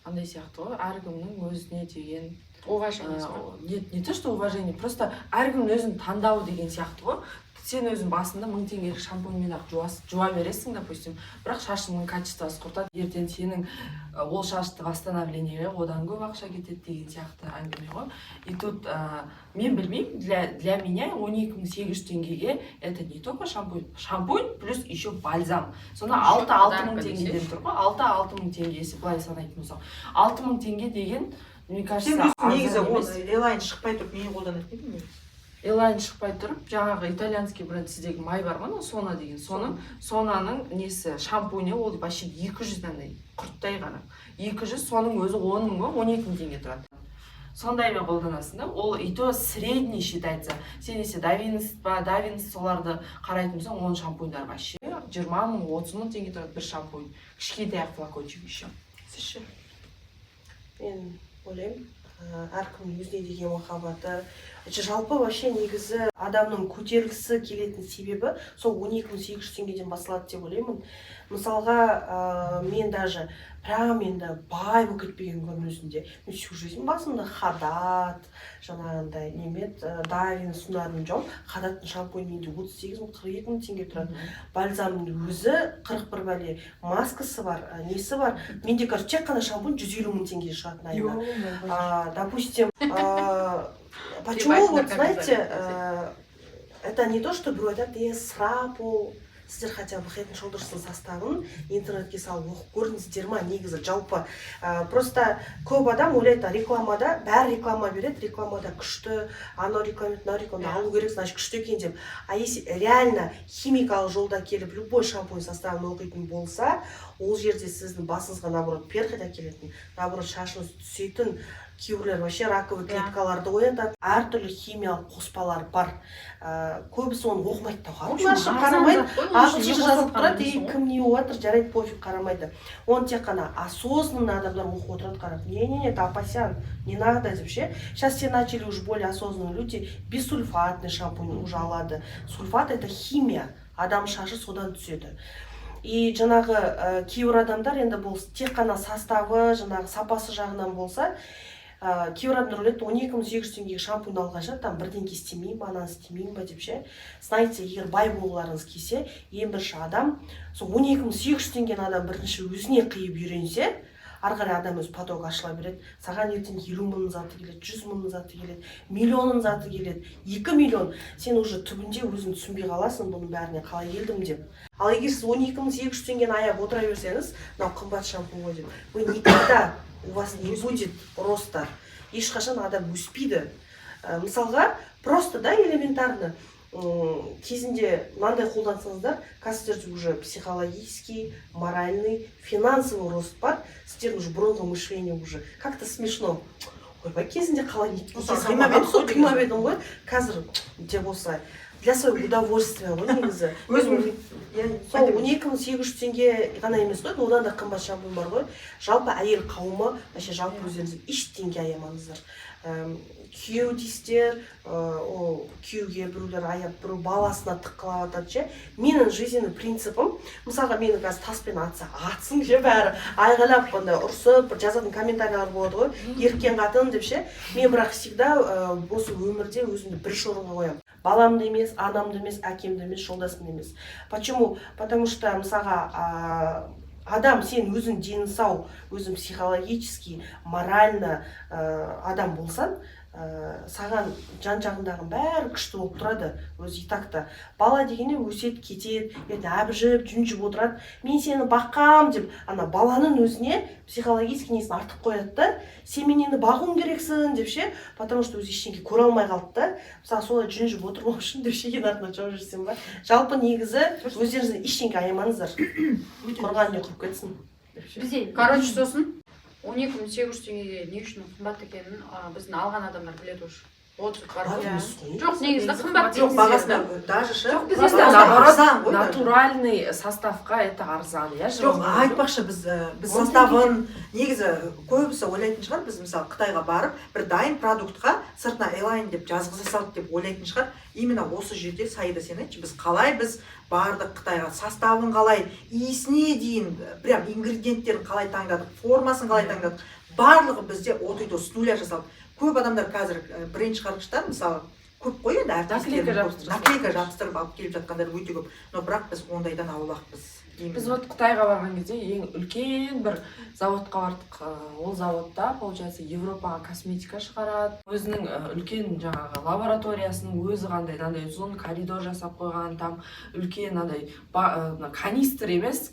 андай сияқты ғой, әркімнің өзіне деген уважение. Не то что уважение, просто әркімнің өзінің таңдауы деген сияқты ғой. Сен өзің басында 1000 теңгелік шампуньмен ақ жуа бересің, допустим, бірақ шашыңның качествосы құртады, ертең сенің ол шашты восстановлениеге одан көп ақша кетеді деген сияқты әңгіме ғой. И тут мен білмеймін, для меня 12.800 теңгеге это не только шампунь плюс еще бальзам. Сонда 6-6000 теңгеден тұр ғой, 6-6000 теңге, если былай санайтын болсақ. 6000 теңге деген, мне кажется, Сен негізі ол Элайн шықпай тұрып не қолданатын едің негізі? Элайн шықпай тұрып, жаңағы итальянский бренд сіздегі май бар ма, Сона деген, Сонаның несі шампуне, ол вообще 200-ден құрттай ғана. 200, соның өзі 10 мың ба, 12 теңге тұрады. Сондаймен қолданасың да, ол и то средний считается. Сен есе Давинс соларды қарайтын болсаң, оның шампуньдар вообще 20 мың, 30 мың теңге тұрады бір шампунь. Кішкентай флакончик еще. Сізші? Мен ойлаймын, әркімнің өзіне деген махаббаты. Жалпы вообще негізі адамның көтергісі келетін себебі сол 12.800 теңгеден басылады деп ойлаймын. Мысалға, мен даже прям енді бай болып кетпеген күннің өзінде мен всю жизнь басымда Хадат, жаңағындай немет, Давин сунарын жауып, Хадаттың шампуньі 38 мың, 42 мың теңге тұрады. Бальзамның өзі 41 бәле, маскасы бар, несі бар. Менде кажется, тек қана шампунь 150 мың теңге шығатын айына. Допустим, почему, вот знаете, это не то, что говорят, я срапу, сіздер хотя бы Head and Shoulders'ың составын интернетке салып оқып көрдіңіздер ма? Негізі жалпы просто көп адам ойлайды, рекламада бәрі реклама береді, рекламада күшті, анау рекламет, мынау рекламаны алу керек, значит күшті екен деп. А если реально химикалық жолда келіп любой шампунь составын оқитын болса, ол жерде сіздің басыңызға наоборот перхоть әкелетін, наоборот шашыңыз түсетін, кейбіреулер вообще раковый клеткаларды оятады, әртүрлі химиялық қоспалар бар. Көбісі оны оқымайды да, қарамайды, ағылшынша жазылып тұрады, кім не отыр, жарайды, пофиг, қарамайды. Оны тек қана осознанно адамдар оқып отырады, қарап, не-не-не, Тапасян, не надо деп ше. Сейчас все начали уже более осознанные люди бессульфатный шампунь уже алады. Сульфат это химия, адам шашы содан түседі. И жаңағы кейбір адамдар енді бұл тек қана составы, жаңағы сапасы жағынан болса, кейбір адамдар ойлайды, 12.800 теңгеге шампунь алғанша там бірдеңке істемеймін ба, ананы істемеймін ба деп ше. Знаете, егер бай болғыларыңыз келсе, ең бірінші адам, сол 12.800 теңгені адам бірінші өзіне қиып үйренсе, ары қарай адам өз поток ашыла береді. Саған ертең 50 мың заты келеді, 100 мың заты келеді, миллионның заты келеді, 2 миллион. Сен уже түбінде өзің түсінбей қаласың, бұның бәріне қалай келдім деп. Ал егер сіз 12.800 теңгені аяп отыра берсеңіз, мынау қымбат шампунь ғой деп, вы никогда у вас не будет роста. Ешқашан адам өспейді. Мысалға, просто да, элементарно кезінде мынандай қолдансаңыздар, қазір уже психологический, моральный, финансовый рост бар, сіздердің уже бұрынғы мышление уже как-то смешно. Ойбай, кезінде қалай қимап едім ғой, қазір деп осылай. Для своего удовольствия ғой негізі. Сол 12.800 теңге ғана емес қой, одан да қымбат шампунь бар ғой. Жалпы әйел қауымы, вообще жалпы өздеріңізді ештеңе аямаңыздар. Күйеу дейсіздер, ол күйеуге біреулер аяп, біреу баласына тыққылап атады ше. Менің жизненный принципім, мысалға мені қазір таспен атса, атсын ше бәрі, айғайлап, ұрсып, жазатын комментариялар болады ғой, еркен қатын деп ше. Мен бірақ всегда осы өмірде өзімді бірінші орынға қоямын. Баламды емес, анамды емес, әкемді емес, жолдасымды емес. Почему? Потому что, мысалға, адам сен өзің дені сау, өзің психологически, морально адам болсаң, саған жан жағындағың бәрі күшті болып тұрады. Өзі и так та бала дегенде өсет кетеді, ертең әбжіп жүнжіп отырады. Мен сені баққам деп, ана баланың өзіне психологически несін артып қояды да, сен мен енді бағуың керексің деп ше, потому что өзі ештеңе көре алмай қалды да. Мысалы солай жүнжіп отырмау үшін деп ше ең артына жауып жүрсем ба. Жалпы негізі өздеріңізден ештеңе аямаңыздар. Құрған не құрып кетсін. Бізде Короче, сосын 12.800 теңгеге не үшін қымбат екенін біздің алған адамдар біледі уже. Отзыв бар ғой. Жоқ, негізі қымбат жоқ дейсіз. бағасына даже Жоқ, біз просто енді арзан ғой даже. натуральный составқа это арзан, иә? жоқ айтпақшы біз составын негізі көбісі ойлайтын шығар, біз мысалы Қытайға барып бір дайын продуктқа сыртына Элайн деп жазғыза салды деп ойлайтын шығар. Именно осы жерде Саида сен айтшы, біз бардық Қытайға, составын қалай, иісіне дейін, прям ингредиенттерін қалай таңдадық, формасын қалай таңдадық, барлығы бізде от үйде с нуля жасалды. Көп адамдар қазір бренд шығарғыштар мысалы көп қой енді наклейка жабыстырып алып келіп жатқандар өте көп, но бірақ біз ондайдан аулақпыз. Біз вот Қытайға барған кезде ең үлкен бір заводқа бардық. Ол заводта, получается, Европаға косметика шығарады. Өзінің үлкен жаңағы лабораториясының өзі қандай, андай ұзын коридор жасап қойған, там үлкен андай канистр емес,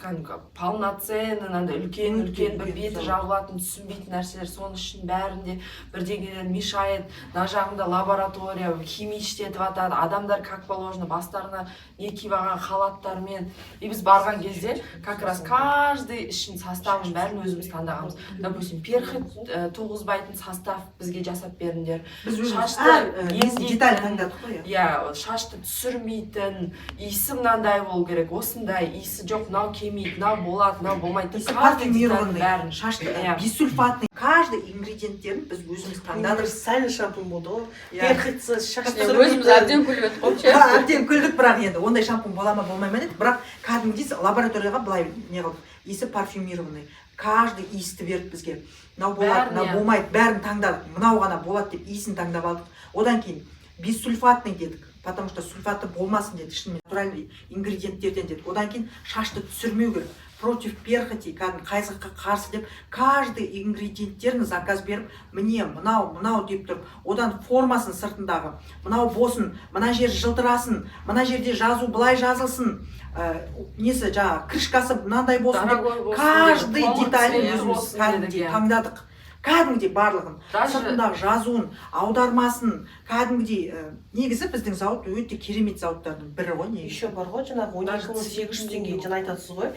полноценный, андай үлкен бір беті жабылатын, түсінбейтін нәрселер, соның ішін бәрінде бірдеңелер мешает. Мына жағында лаборатория, химия істетіп жатады, адамдар как положено бастарына не киіп алған халаттармен. И біз барған кезде как раз каждый ішін составын бәрін өзіміз таңдағанбыз. Допустим, перхит туғызбайтын состав бізге жасап беріңдер. Біз өзіміз деталь таңдадық қой. Иә, шашты түсірмейтін, иісі мынандай болу керек, осындай, иісі жоқ, мынау келмейді, мынау болады, мынау болмайды. Парфюмированный, шашты бисульфатный, каждый ингредиенттерін біз өзіміз таңдадық. Универсальный шампунь болды ғой. Перхитсіз, шашты Өзіміз әбден күліп едік қой. Әбден күлдік, бірақ енді ондай шампунь бола ма болмай ма деді, бірақ кәдімгідей лабораторияға былай не қылып, иісі парфюмированный. Каждый иісті берді бізге. Мынау болады, мынау болмайды, бәрін таңдадық. Мынау ғана болады деп иісін таңдап алдық. Одан кейін бисульфатный дедік, потому что сульфаты болмасын деді, ішінде натуральный ингредиенттерден дедік. Одан кейін шашты түсірмеу керек. Против перхоти, кәдімгі қайғыға қарсы деп, каждый ингредиенттерін заказ беріп, міне мынау деп тұрып, одан формасын сыртындағы, мынау босын, мына жер жылтырасын, мына жерде жазу былай жазылсын, несі жаңа крышкасы мынандай болсын деп, каждый деталін өзіміз кәдімгідей таңдадық. Кәдімгідей барлығын, сыртындағы жазуын, аудармасын, кәдімгідей негізі біздің зауыт өте керемет зауыттардың бірі ғой. Еще бар ғой, жаңағы 12.800 теңге жаңа айтасыз ғой.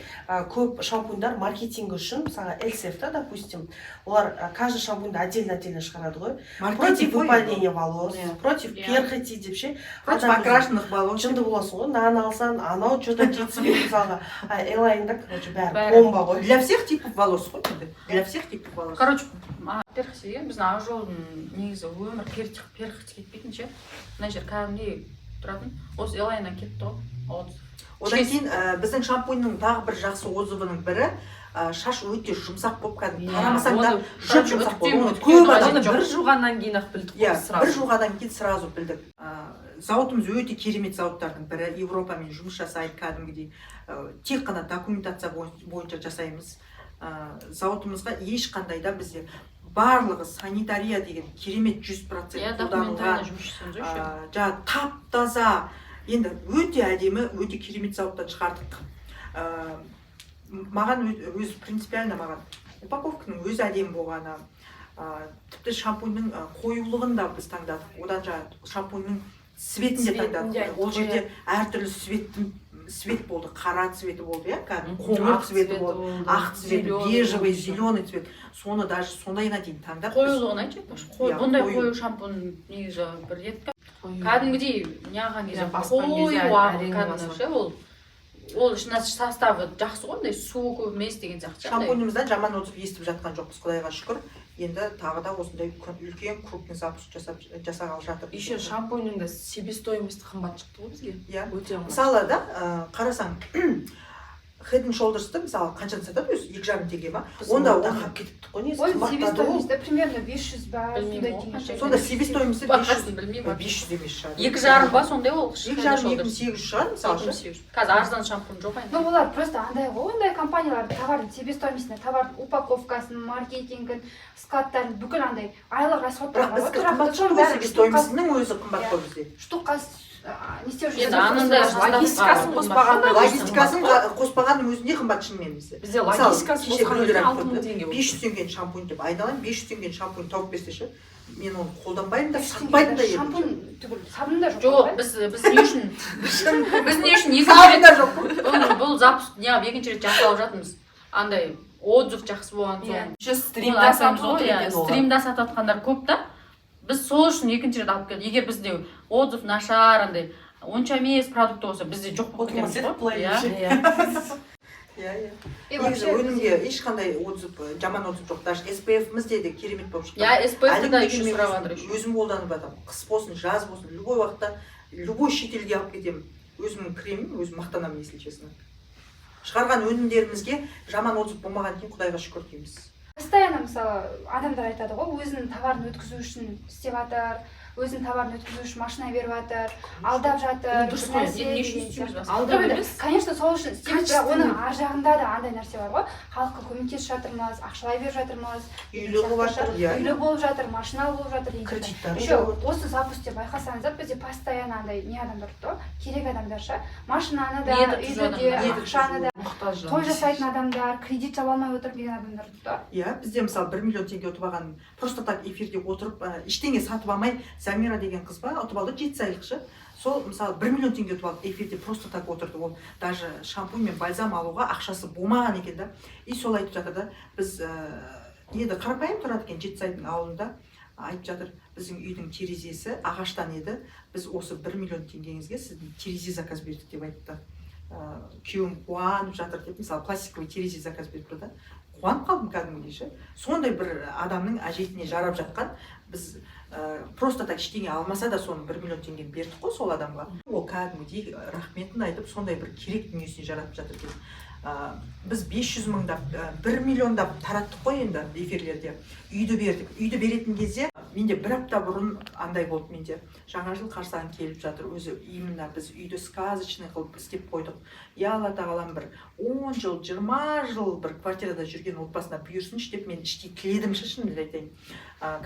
Көп шампуньдар маркетинг үшін, мысалы Эльсеф та, допустим, олар каждый шампуньді отдельно шығарады ғой. Против выпадения волос, против перхоти деп ше. Против окрашенных волос. Жынды боласың ғой, нан алсан, анау что-то жетіспейді мысалға. Элайнда, короче, бәрі бомба ғой. Для всех типов волос ғой, для всех типов волос. Короче, перхотиге біздің ақ жолдың негізі өмір перхот кетпейтін ше. Мына жер кәдімгідей тұратын. Осы Элайннан кетті ғой. Одан кейін біздің шампуньның тағы бір жақсы отзывының бірі, шаш өте жұмсақ болып кәдімгі тарамасаң да жұп жұмсақ болып. Көп адам бір жуғаннан кейін ақ білдік қой сразу. Бір жуғаннан кейін сразу білдік. Зауытымыз өте керемет зауыттардың бірі, Европамен жұмыс жасайды кәдімгідей. Тек қана документация бойынша жасаймыз. Зауытымызға ешқандай да бізде барлығы санитария деген керемет 100% қолданылған. Жаңа тап-таза, енді өте әдемі, өте керемет зауыттан шығардық. Маған өз принципиально маған упаковканың өз әдемі болғаны, тіпті шампуньның қоюлығын да біз таңдадық. Одан жаңа шампуньның цветін де таңдадық. Ол жерде әртүрлі цвет болды, қара цветі болды, қоңыр цветі болды, ақ цветі, бежевый, зеленый цвет. Соны даже сондайына дейін таңдап. Қоюлығын айтшы, бұндай қою шампунь негізі бір реткі. Кәдімгідей неғаған кезде қою ағы кәдімгі ол ішінде составы жақсы ғой, су көп емес деген сияқты. Шампуньымыздан жаман отзыв естіп жатқан жоқпыз, Құдайға шүкір. Енді тағы да осындай үлкен крупный запуск жасағалы жатыр. Еще шампуньның да себестоимості қымбат шықты ғой бізге. Иә. Өте қымбат. Мысалы да, қарасаң, Head and Shoulders'ты мысалы қаншаны сатады өзі 2,5 теңге ма? Онда Онда тақап кетіпті ғой негізі Ой, қымбаттады ғой. себестоимости примерно 500 ба, Білмеймін, сондай қанша теңге. сонда себестоимости бағасын білмеймін. 500 емес шығар. 2,5 ба сондай ол? 2,5-2800 шығар мысалы ше. 2800. Қазір арзан шампунь жоқ Ну, енді. олар просто андай ғой, ондай компаниялар товардың себестоимостіне, товардың упаковкасын, маркетингін, скаттарын бүкіл андай айлық расходтар Бірақ бізге қымбат шығар, себестоимостының өзі қымбат қой бізде. штука не істеп Енді жүрсің? анандай логистикасын қоспағанда Логистикасын қоспағанның өзінде қымбат шынымен бізде. бізде Мысалы, логистикасы кеше қосқанда біреулер 6000 айтып теңге қойды, болды. 500 теңгенің шампунь деп айналайын, 500 теңгенің шампунь тауып берсе ше, мен оны қолданбаймын да, сатпаймын да едім. Шампунь түгіл, сабын да жоқ. Жоқ, біз не үшін біз не үшін екінші Сабын да рет жоқ қой. бұл запуск неғып екінші рет жасалып жатырмыз. Андай отзыв жақсы болған соң. Еще стримда сатылып екен олар. Стримда сататқандар көп та. Біз сол үшін екінші рет алып келдік. Егер бізде отзыв нашар, андай онша емес продукт болса, бізде жоқ болып кетеміз ғой. Иә. И Негізі вообще өнімге ешқандай отзыв, жаман отзыв жоқ. Даже SPF-мізде де керемет болып шықты. Я SPF-ті да Әлі еще күнге сұрап мен жатыр еще. өзім қолданып жатырмын. Қыс болсын, жаз болсын, любой уақытта, любой шетелге алып кетемін. Өзімнің кремім, өзім мақтанамын, если честно. Шығарған өнімдерімізге жаман отзыв болмаған кейін Құдайға шүкір дейміз. постоянно мысалы адамдар айтады ғой, өзінің товарын өткізу үшін істеп жатыр, өзінің товарын өткізу үшін машина беріп жатыр, алдап жатыр. Дұрыс қой, нәрсе не үшін деген істейміз сияқты. басқа? Алдап Жоқ, енді, емес. конечно, сол үшін істейміз, бірақ Качественно. оның ар жағында да андай нәрсе бар ғой, халыққа көмектесіп жатырмыз, ақшалай беріп жатырмыз, Үйлі болып жатыр, иә. үйлі болып жатыр, машина болып жатыр деген сияқты. Кредиттары Еще да бар. осы запусте байқасаңыздар, бізде постоянно андай не адамдар тұр ғой, керек адамдар ше, машинаны да, Ниеті түзу үйді де, адамдар. ақшаны да, Мұқтаж той жан. жасайтын адамдар, кредит жаба алмай отырып деген адамдар тұр. Иә, бізде мысалы 1 миллион теңге ұтып алған, просто так эфирде отырып, ештеңе сатып алмай, Замира деген қыз ба, ұтып алды 7 айлық ше. Сол мысалы 1 миллион теңге ұтып алды, эфирде просто так отырды. Ол даже шампунь мен бальзам алуға ақшасы болмаған екен да. И сол айтып жатыр да, біз еді қарапайым тұрады екен Жетісайдың ауылында. Айтып жатыр, біздің үйдің терезесі ағаштан еді. Біз осы 1 миллион теңгеңізге сіздің терезе заказ бердік деп айтты. Күйеуім қуанып жатыр деп, мысалы пластиковый терезе заказ беріп тұрды. Қуанып қалдым кәдімгідей ше. Сондай бір адамның әжетіне жарап жатқан, біз просто так ештеңе алмаса да соны 1 миллион теңгені бердік қой сол адамға. Ол кәдімгідей рахметін айтып, сондай бір керек дүниесіне жаратып жатыр екен. Біз 500 мыңдап, 1 миллиондап тараттық қой енді эфирлерде. Үйді бердік. Үйді беретін кезде менде бір апта бұрын андай болды менде. Жаңа жыл қарсаңы келіп жатыр. Өзі именно біз үйді сказочный қылып істеп қойдық. Я Алла тағалам бір 10 жыл, 20 жыл бір квартирада жүрген отбасына бұйырсыншы деп мен іштей тіледім шынымды айтайын.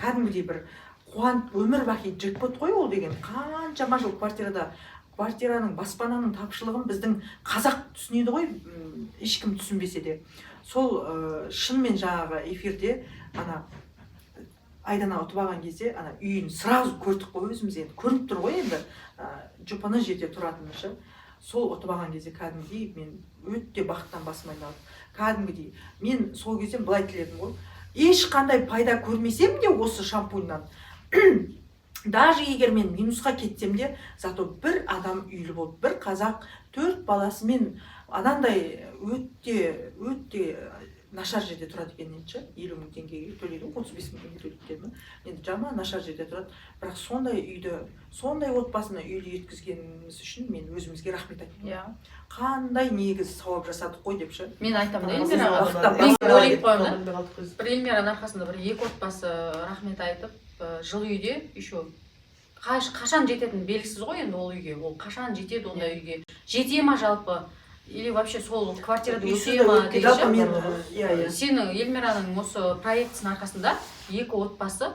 Кәдімгідей бір қуанып өмір бақи джекпот қой ол деген. Қаншама жыл квартираның, баспананың тапшылығын біздің қазақ түсінеді ғой, ешкім түсінбесе де. Сол шынымен жаңағы эфирде ана Айдана ұтып алған кезде ана үйін сразу көрдік қой өзіміз енді. Көрініп тұр ғой енді жұпыны жерде тұратыны ше. Сол ұтып алған кезде кәдімгідей мен өте бақыттан басым айналды. Кәдімгідей мен сол кезде былай тіледім ғой. Ешқандай пайда көрмесем де осы шампуньнан, даже егер мен минусқа кетсем де, зато бір адам үйлі болды, бір қазақ 4 баласымен анандай өте нашар жерде тұрады екен енді ше, 50 мың теңгеге төлейді, 35 мың теңге төлейді екен. Енді жаман нашар жерде тұрады, бірақ сондай үйді, сондай отбасына үйлі еткізгеніміз үшін мен өзімізге рахмет айтамын. Иә. Қандай негіз сауап жасадық қой деп ше. Мен айтамын да Біз Эльмираға. уақытта Мен басқа ойлап қоямын да. Біз Бір Эльмираның арқасында бір 2 отбасы рахмет айтып, жылы үйде еще қашан жететіні белгісіз ғой енді ол үйге. Ол қашан жетеді ондай үйге? Жете ма жалпы? Или вообще сол квартирада үйсе ма деген ше. Сенің Эльмираның осы проектісінің арқасында 2 отбасы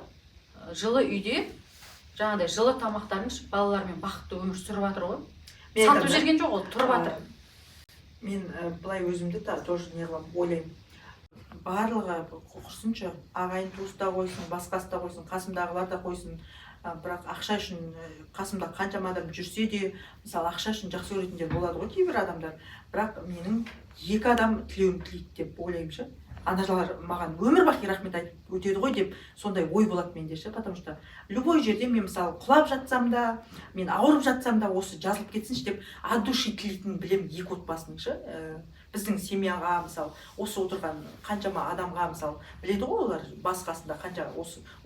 жылы үйде жаңағыдай жылы тамақтарын ішіп балалармен бақытты өмір сүріп жатыр ғой. Сатып жүрген жоқ ол, тұрып жатыр. Мен былай өзімді тоже не қыламын, ойлаймын. Барлығы құрсыншы, ағайын туыста қойсын, басқасы да қойсын, қасымдағылар да қойсын. Бірақ ақша үшін қасымда қаншама адам жүрсе де, мысалы ақша үшін жақсы көретіндер болады ғой кейбір адамдар. Бірақ менің 2 адам тілеуім тілейді деп ойлаймын ше. Аналар маған өмір бақи рахмет айтып өтеді ғой деп сондай ой болады менде ше, потому что любой жерде мен мысалы құлап жатсам да, мен ауырып жатсам да осы жазылып кетсінші деп от души тілейтінін білемін 2 отбасының ше. біздің семьяға мысалы осы отырған қаншама адамға мысалы біледі ғой олар басы қасында қанша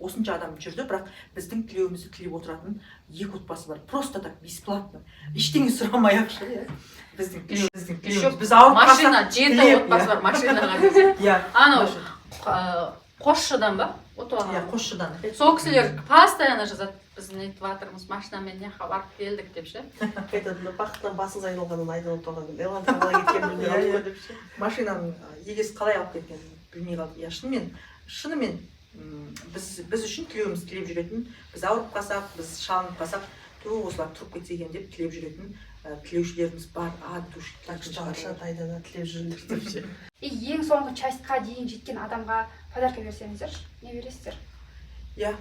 осынша адам жүрді, бірақ біздің тілеуімізді тілеп отыратын 2 отбасы бар, просто так бесплатно, ештеңе сұрамай ақша, иә. Біздің тілеуіміз, біз ауырып машина қалсақ 7 отбасы бар машинаға десе. иә, Анау Қосшыдан ба? иә, Қосшыдан. Сол кісілер постоянно жазады, біз нетіп жатырмыз, машинамен неға барып келдік деп ше. Айтады, бақыттан басыңыз айналғанын айналып тұрған Элантан қалай кеткен білмей қалдық қой деп ше. Машинаның егесі қалай алып кеткенін білмей қалдық. Иә, шынымен біз үшін тілеуіміз тілеп жүретін, біз ауырып қалсақ, біз шалынып қалсақ, осылар тұрып кетсе екен деп тілеп жүретін тілеушілеріміз бар. Шаршат айдана тілеп жүріңдер деп ше. Ең соңғы частьқа дейін жеткен адамға подарка берсеңіздер, не бересіздер? Иә,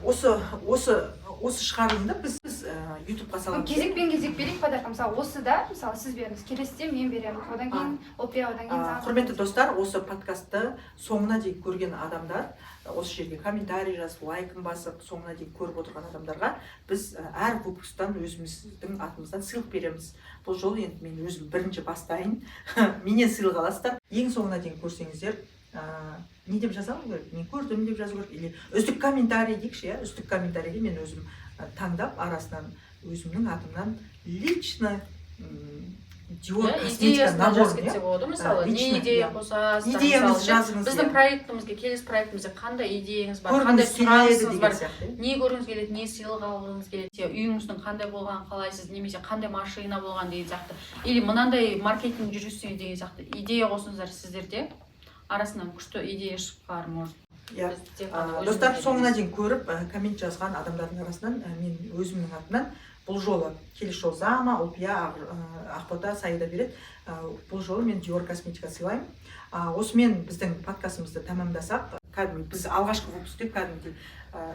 осы шығарылымда біз ютубқа саламыз. Кезекпен берейік подарка. Мысалы сіз беріңіз, келесіде мен беремін, одан кейін Опия, одан кейін Құрметті достар, осы подкастты соңына дейін көрген адамдар, осы жерге комментарий жазып, лайкын басып, соңына дейін көріп отырған адамдарға біз әр выпусктан өзіміздің атымыздан сыйлық береміз. Бұл жолы енді мен өзім бірінші бастайын, менен сыйлық аласыздар. Ең соңына дейін көрсеңіздер, не деп жазамын керек, мен көрдім деп жазу керек, или үздік комментарий дейікші, иә, үздік комментарийді мен өзім таңдап, арасынан өзімнің атымнан лично Dior косметика наборын, болады, мысалы, не идея қосасыздар, идеяңызды жазыңыз. Біздің проектімізге, келесі проектімізге қандай идеяңыз бар, қандай сұранысыңыз бар, не көргіңіз келеді, не сыйлық алғыңыз келеді, үйіңіздің қандай болғанын қалайсыз, немесе қандай машина болған деген сияқты, или мынандай маркетинг жүргізсеңіз деген сияқты идея қосыңыздар сіздерде, арасынан күшті идея шыққар может. Достар, соңына дейін көріп, коммент жазған адамдардың арасынан мен өзімнің атымнан бұл жолы келесі жолы Зама, Опия, Ақбота, Саида береді. Бұл жолы мен Dior косметика сыйлаймын. Осымен біздің подкастымызды тамамдасақ, кәдімгі біз алғашқы выпускте кәдімгі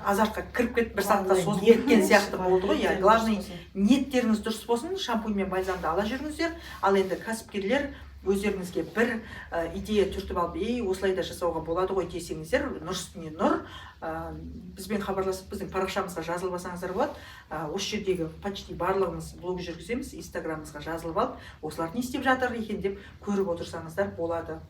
азартқа кіріп кетіп бір сағатқа созып кеткен сияқты болды ғой. Главный ниеттеріңіз дұрыс болсын, шампунь мен бальзамды ала жүріңіздер. Ал енді кәсіпкерлер өздеріңізге бір идея түртіп алып, осылай да жасауға болады ғой десеңіздер, нұр үстіне нұр, бізбен хабарласып, біздің парақшамызға жазылып алсаңыздар болады. Осы жердегі почти барлығымыз блог жүргіземіз, инстаграмымызға жазылып алып, осылар не істеп жатыр екен деп көріп отырсаңыздар болады.